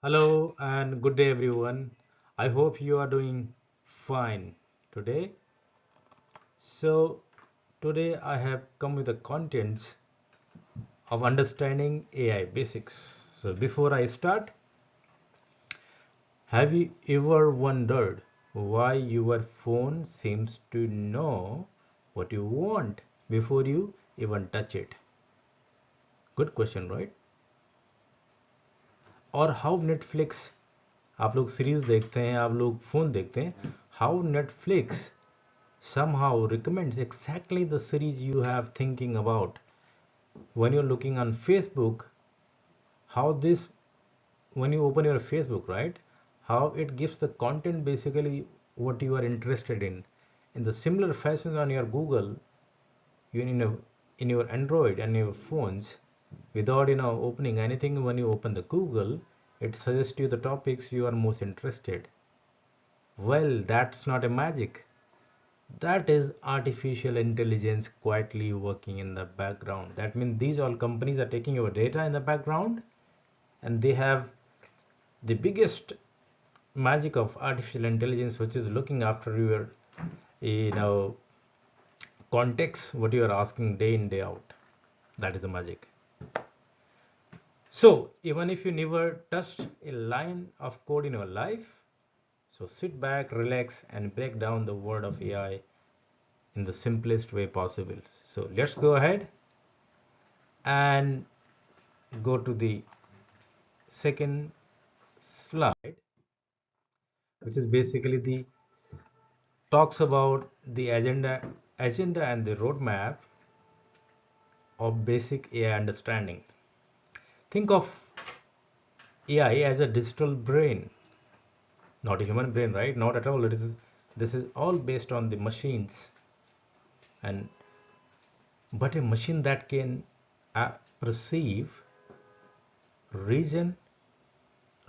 Hello and good day, everyone. I hope you are doing fine today. So, today I have come with the contents of understanding AI basics. So, before I start, have you ever wondered why your phone seems to know what you want before you even touch it? Good question, right? और how Netflix आप लोग series देखते हैं आप लोग phone देखते हैं how Netflix somehow recommends exactly the series you have thinking about when you're looking on Facebook. How this, when you open your Facebook, right, how it gives the content basically what you are interested in the similar fashion on your Google. You in your Android and your phones, without opening anything, when you open the Google, it suggests you the topics you are most interested. Well, that's not a magic. That is artificial intelligence quietly working in the background. That means these all companies are taking your data in the background, and they have the biggest magic of artificial intelligence, which is looking after your you know context, what you are asking day in day out. That is the magic. So even if you never touched a line of code in your life, so sit back, relax, and break down the world of AI in the simplest way possible. So let's go ahead and go to the second slide, which is basically the talks about the agenda and the roadmap of basic AI understanding. Think of AI as a digital brain, not a human brain, right? Not at all. This is all based on the machines, and but a machine that can perceive, reason,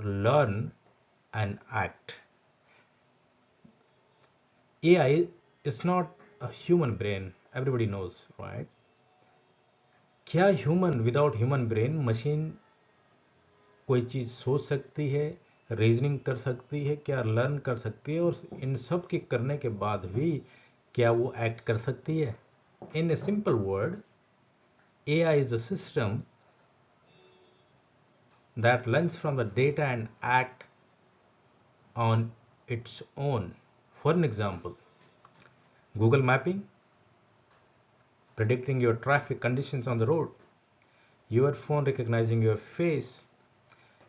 learn, and act. AI is not a human brain. Everybody knows, right? क्या human without human brain machine कोई चीज़ सोच सकती है, reasoning कर सकती है, क्या learn कर सकती है, और इन सब के करने के बाद भी क्या वो एक्ट कर सकती है? In a simple word, AI is a system that learns from the data and act on its own. For an example, Google mapping, predicting your traffic conditions on the road, your phone recognizing your face,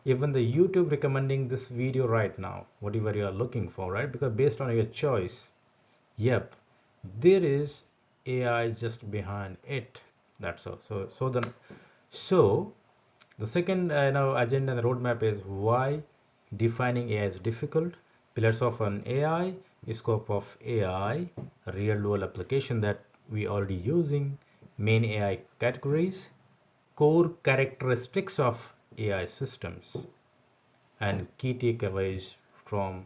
even the YouTube recommending this video right now, whatever you are looking for, right? Because based on your choice, yep, there is AI just behind it. That's all. So the second agenda and the roadmap is why defining AI is difficult. Pillars of an AI, scope of AI, real world application that we already using, main AI categories, core characteristics of AI systems, and key takeaways from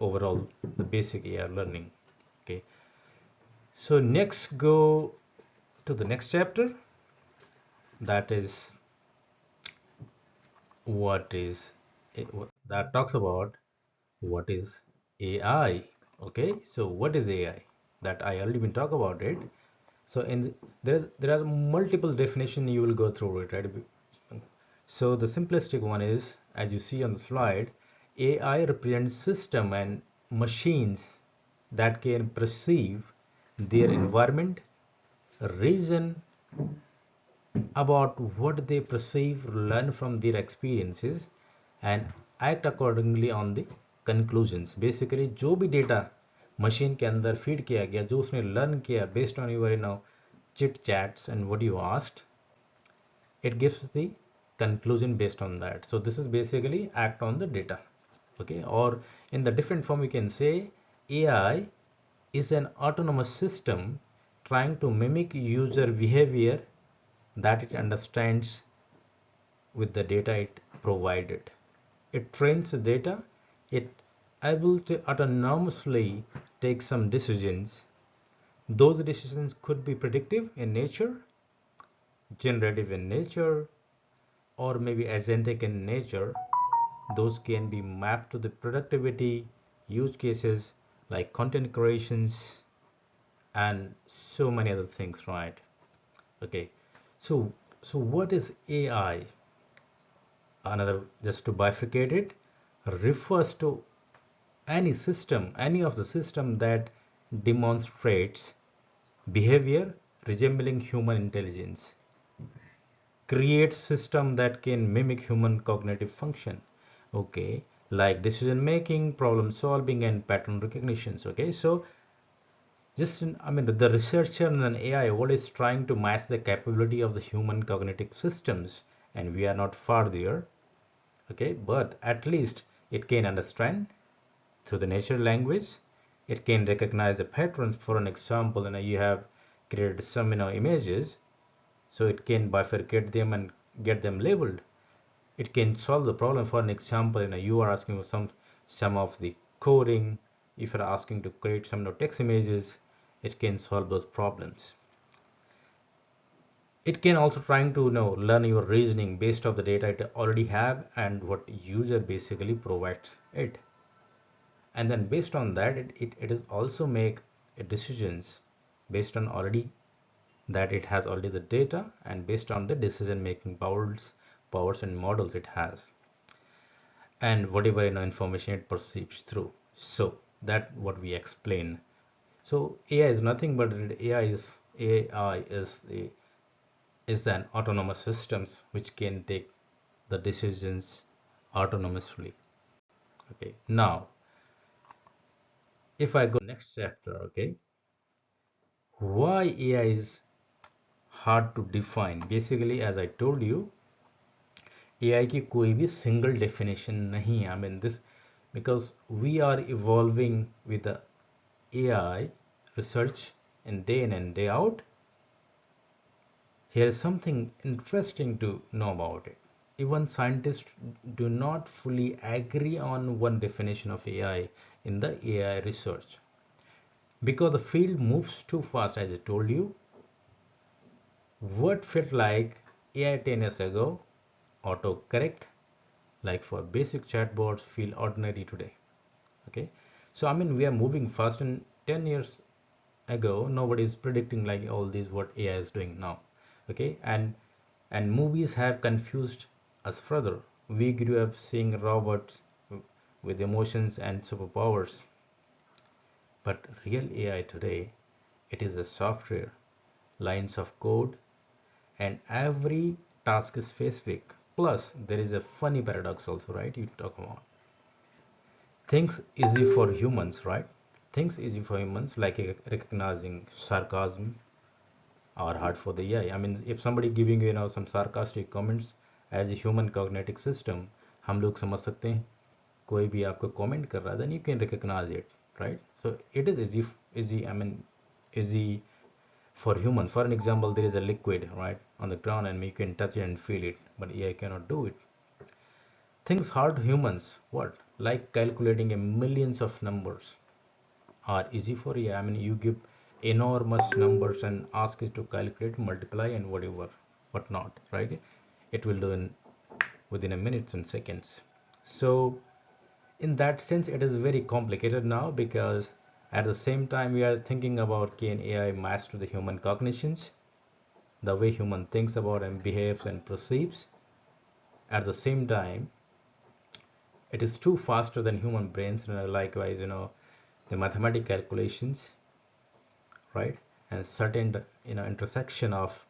overall the basic AI learning. Okay, so next go to the next chapter, that is what is that talks about what is AI. Okay, so what is AI? That I already been talk about it. So there are multiple definition, you will go through it, right? So the simplistic one is, as you see on the slide, AI represents system and machines that can perceive their environment, reason about what they perceive, learn from their experiences, and act accordingly on the conclusions. Basically जो भी data machine के अंदर feed किया गया, जो उसने learn किया based on your chit chats and what you asked, it gives the conclusion based on that. So this is basically act on the data. Okay, or in the different form we can say AI is an autonomous system trying to mimic user behavior that it understands with the data it provided. It trains the data, it able to autonomously take some decisions. Those decisions could be predictive in nature, generative in nature, or maybe agentic in nature. those can be mapped to the productivity use cases like content creations and so many other things, right? Okay, so what is AI? Another, just to bifurcate it, refers to any of the system that demonstrates behavior resembling human intelligence, creates system that can mimic human cognitive function, okay, like decision making, problem solving, and pattern recognitions. Okay, so just I mean the researcher and an AI what is trying to match the capability of the human cognitive systems, and we are not far there. Okay, but at least it can understand through the natural language. It can recognize the patterns. For an example, you have created some images, so it can bifurcate them and get them labeled. It can solve the problem. For an example, you are asking for some of the coding. If you're asking to create some text images, it can solve those problems. It can also trying to learn your reasoning based off the data it already have and what user basically provides it, and then based on that it is also make decisions based on already that it has already the data, and based on the decision making powers and models it has, and whatever information it perceives through. So that what we explain. So AI is nothing but AI is an autonomous systems which can take the decisions autonomously. Okay, now if I go next chapter, okay, why AI is hard to define. Basically, as I told you, AI की कोई भी single definition नहीं है. I mean this because we are evolving with the AI research in day in and day out. Here is something interesting to know about it. Even scientists do not fully agree on one definition of AI in the AI research because the field moves too fast. As I told you, what felt like AI 10 years ago, autocorrect, like for basic chatbots, feel ordinary today. Okay, so I mean we are moving fast, and 10 years ago nobody is predicting like all these what AI is doing now. Okay, and movies have confused us further. We grew up seeing robots with emotions and superpowers, but real AI today, it is a software, lines of code, and every task is specific. Plus, there is a funny paradox also, right? You talk about things easy for humans, right? Things easy for humans like recognizing sarcasm are hard for the AI. I mean, if somebody giving you some sarcastic comments, as a human cognitive system, हम लोग समझ सकते हैं कोई भी आपको comment कर रहा है, then you can recognize it, right? So it is easy. I mean, easy for humans. For an example, there is a liquid right on the ground, and you can touch it and feel it, but AI cannot do it. Things hard to humans, what? Like calculating a millions of numbers are easy for AI. I mean, you give enormous numbers and ask it to calculate, multiply, and whatever, whatnot, right? It will do in within a minutes and seconds. So, in that sense, it is very complicated now because at the same time we are thinking about can AI match to the human cognitions, the way human thinks about and behaves and perceives. At the same time, it is too faster than human brains. Likewise, the mathematical calculations, right, and certain intersection of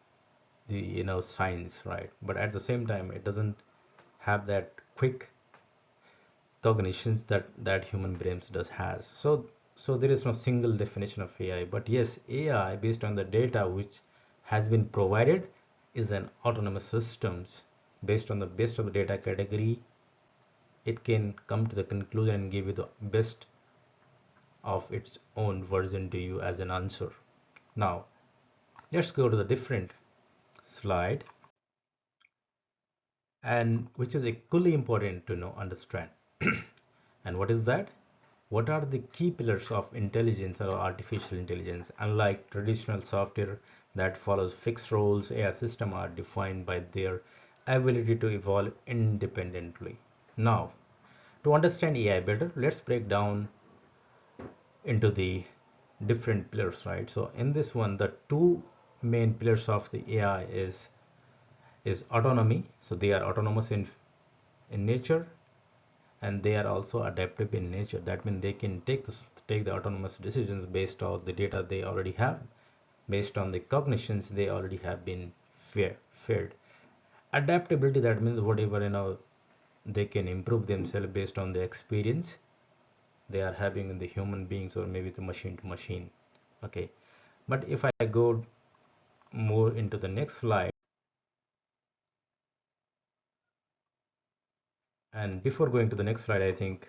the science, right, but at the same time it doesn't have that quick cognitions that human brains does has. So there is no single definition of AI, but yes, AI based on the data which has been provided is an autonomous systems based on the best of the data category. It can come to the conclusion and give you the best of its own version to you as an answer. Now let's go to the different slide, and which is equally important to know understand. And what is that? What are the key pillars of intelligence or artificial intelligence? Unlike traditional software that follows fixed roles, AI systems are defined by their ability to evolve independently. Now To understand AI better, let's break down into the different pillars, right? So in this one, the two main pillars of the AI is autonomy. So they are autonomous in nature, and they are also adaptive in nature. That means they can take the autonomous decisions based on the data they already have, based on the cognitions they already have been fed. Adaptability, that means whatever they can improve themselves based on the experience they are having in the human beings or maybe the machine to machine. Okay, but if I go more into the next slide, and before going to the next slide, I think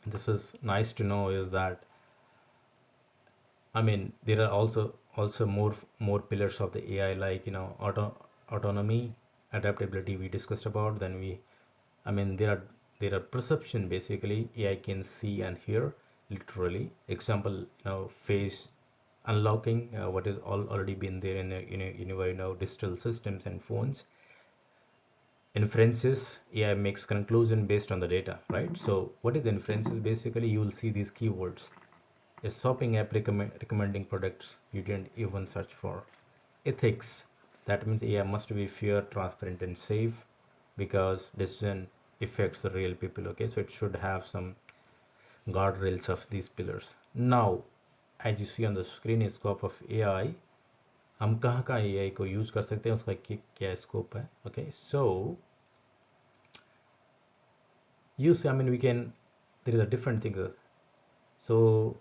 this is nice to know is that, I mean, there are also more pillars of the AI, like autonomy, adaptability we discussed about. Then I mean, there are perception. Basically, AI can see and hear literally. Example, face unlocking, what is already been there in digital systems and phones. Inferences, AI makes conclusion based on the data, right? So what is inferences? Basically, you will see these keywords: a shopping app recommending products you didn't even search for. Ethics, that means AI must be fair, transparent, and safe, because decision affects the real people. Okay, so it should have some guardrails of these pillars. Now, as you see on the screen, scope of AI, हम कहाँ कहाँ AI को use कर सकते हैं, उसका क्या scope है. Okay, so you see, I mean, we can, there is a different thing. So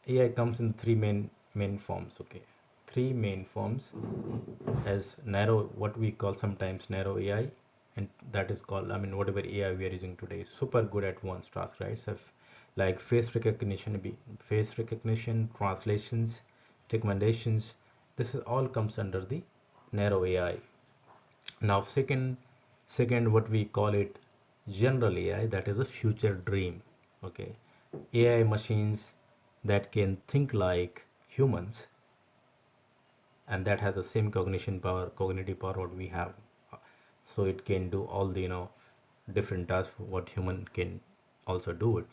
AI comes in three main forms. Okay, three main forms, as narrow, what we call sometimes narrow AI, and that is called, I mean, whatever AI we are using today, super good at one task, right? So like face recognition, translations, recommendations, this is all comes under the narrow AI. Now second, what we call it, general AI, that is a future dream. Okay, AI machines that can think like humans, and that has the same cognitive power what we have. So it can do all the different tasks what human can also do it.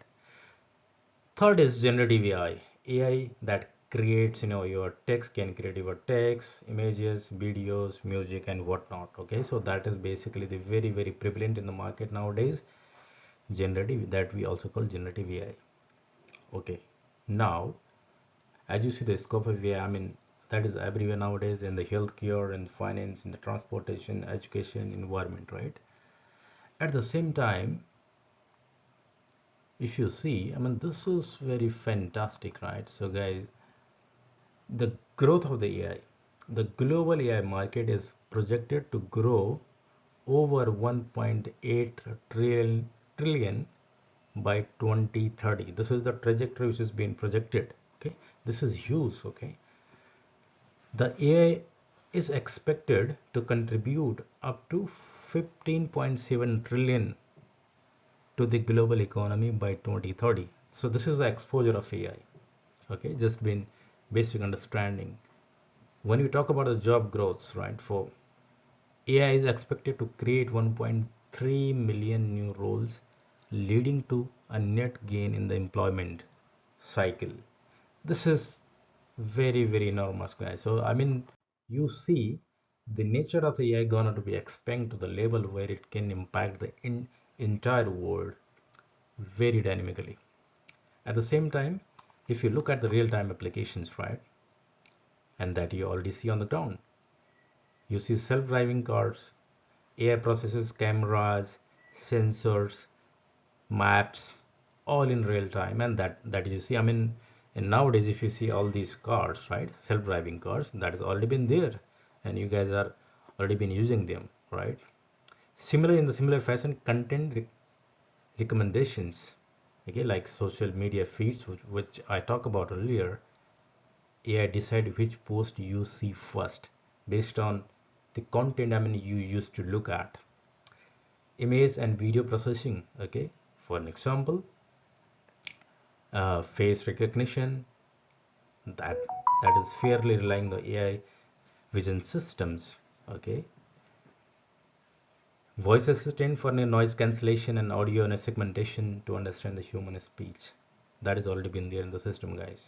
Third is generative AI that creates, your text, can create your text, images, videos, music, and whatnot. Okay, so that is basically the very prevalent in the market nowadays. Generative, that we also call generative AI. Okay, now as you see the scope of AI, I mean, that is everywhere nowadays, in the healthcare, in finance, in the transportation, education, environment, right? At the same time, if you see, I mean, this is very fantastic, right? So guys, the growth of the AI, the global AI market is projected to grow over 1.8 trillion by 2030. This is the trajectory which is being projected. Okay, this is huge. Okay, the AI is expected to contribute up to 15.7 trillion to the global economy by 2030. So this is the exposure of AI. Okay, just been basic understanding. When we talk about the job growth, right, for AI is expected to create 1.3 million new roles, leading to a net gain in the employment cycle. This is very enormous, guys. So I mean, you see, the nature of AI gonna to be expand to the level where it can impact the entire world very dynamically. At the same time, if you look at the real-time applications, right, and that you already see on the ground, you see self-driving cars, AI processes cameras, sensors, maps, all in real time, and that you see, I mean, and nowadays if you see all these cars, right, self-driving cars, that has already been there, and you guys are already been using them, right? Similar, in the similar fashion, content recommendations, okay, like social media feeds, which I talked about earlier. AI decide which post you see first based on the content, I mean, you used to look at. Image and video processing, okay, for an example, face recognition, that that is fairly relying the AI vision systems. Okay, Voice assistant for noise cancellation and audio and segmentation to understand the human speech. That has already been there in the system, guys.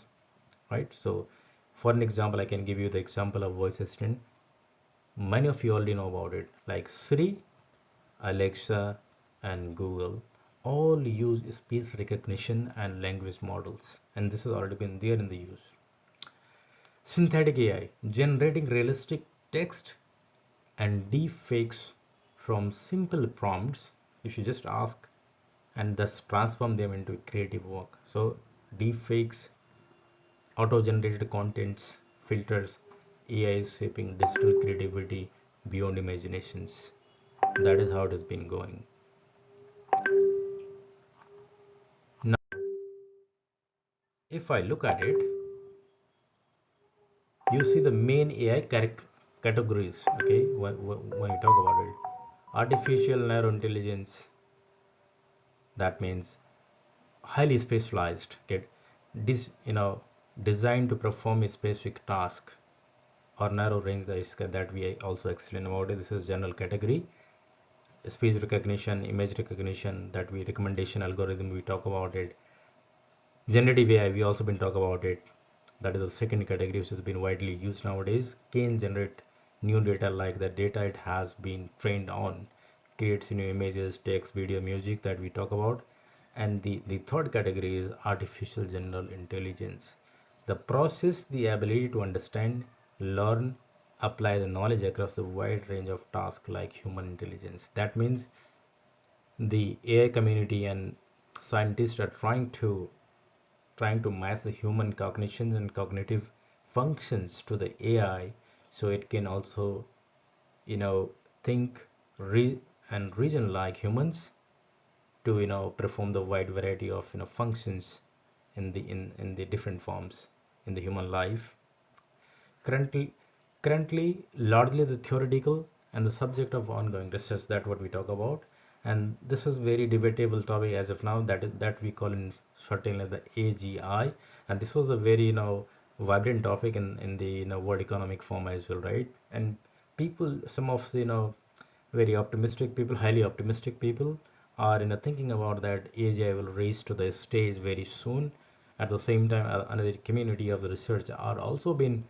Right? So, for an example, I can give you the example of voice assistant. Many of you already know about it, like Siri, Alexa, and Google all use speech recognition and language models, and this has already been there in the use. Synthetic AI, generating realistic text and deepfakes from simple prompts if you just ask and thus transform them into creative work. So, deepfakes, auto generated contents, filters, AI is shaping digital creativity beyond imaginations. That is how it has been going. Now, if I look at it, you see the main AI categories. Okay, when you talk about it, artificial narrow intelligence, that means highly specialized, get designed to perform a specific task or narrow range that we also explain about it. This is general category. Speech recognition, image recognition, that we recommendation algorithm, we talk about it. Generative AI, we also been talk about it. That is the second category which has been widely used nowadays. Can generate new data like the data it has been trained on, creates new images, text, video, music, that we talk about. And the third category is artificial general intelligence. The process, the ability to understand, learn, apply the knowledge across the wide range of tasks like human intelligence. That means the AI community and scientists are trying to match the human cognitions and cognitive functions to the AI, so it can also think and reason like humans to perform the wide variety of functions in the different forms in the human life. Currently currently largely the theoretical and the subject of ongoing research, that what we talk about. And this is very debatable topic as of now, that we call in certainly the AGI. And this was a very vibrant topic in the World Economic Forum as well, right? And people, some of the very optimistic people, highly optimistic people, are thinking about that AGI will reach to the stage very soon. At the same time, another community of the research are also been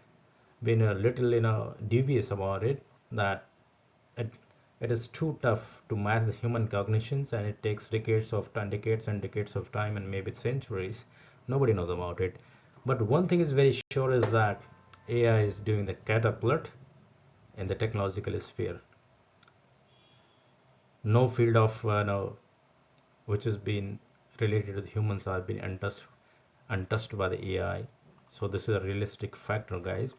a little dubious about it, that it, it is too tough to match the human cognitions, and it takes decades and decades of time, and maybe centuries. Nobody knows about it. But one thing is very sure is that AI is doing the catapult in the technological sphere. No field of no, which has been related to the humans have been untouched by the AI. So this is a realistic factor, guys.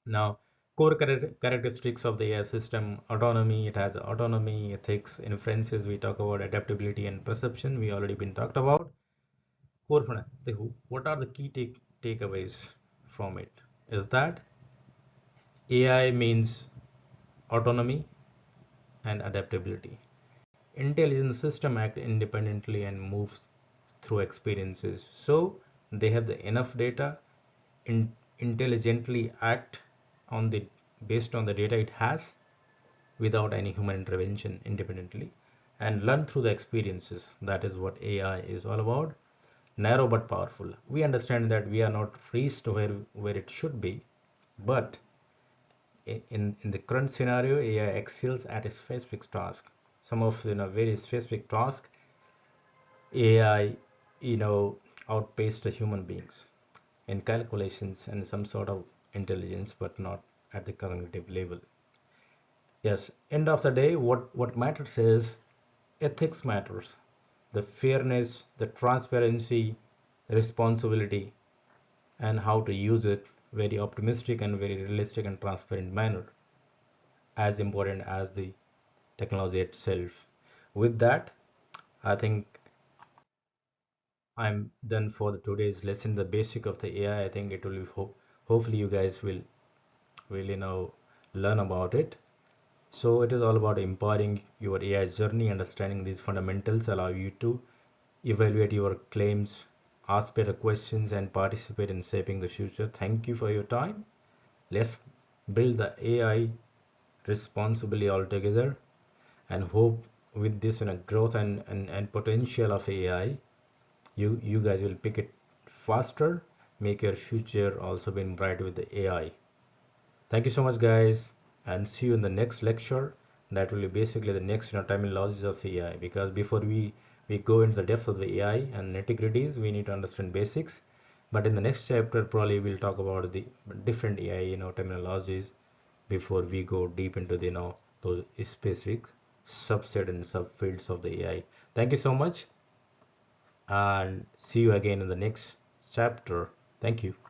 Now, core characteristics of the AI system: autonomy. It has autonomy, ethics, inferences. We talk about adaptability and perception. We already been talked about. Core what are the key takeaways from it? Is that AI means autonomy and adaptability. Intelligent system act independently and moves through experiences. So they have the enough data, intelligently act on the based on the data it has without any human intervention independently, and learn through the experiences. That is what AI is all about. Narrow but powerful. We understand that we are not reached where it should be, but in the current scenario, AI excels at a specific task. Some of very specific task, AI outpaced the human beings in calculations and some sort of intelligence, but not at the cognitive level. Yes, end of the day, what matters is ethics matters. The fairness, the transparency, responsibility, and how to use it very optimistic and very realistic and transparent manner, as important as the technology itself. With that, I think I'm done for the today's lesson. The basic of the AI. I think it will be hopefully you guys will learn about it. So it is all about empowering your AI journey. Understanding these fundamentals allow you to evaluate your claims, ask better questions, and participate in shaping the future. Thank you for your time. Let's build the AI responsibly all together. and hope with this growth and potential of AI, you guys will pick it faster, make your future also been bright with the AI. Thank you so much, guys, and see you in the next lecture. That will be basically the next terminologies of AI. Because before we go into the depths of the AI and nitty-gritties, we need to understand basics. But in the next chapter, probably we'll talk about the different AI, terminologies before we go deep into the those specific subset and subfields of the AI. Thank you so much, and see you again in the next chapter. Thank you.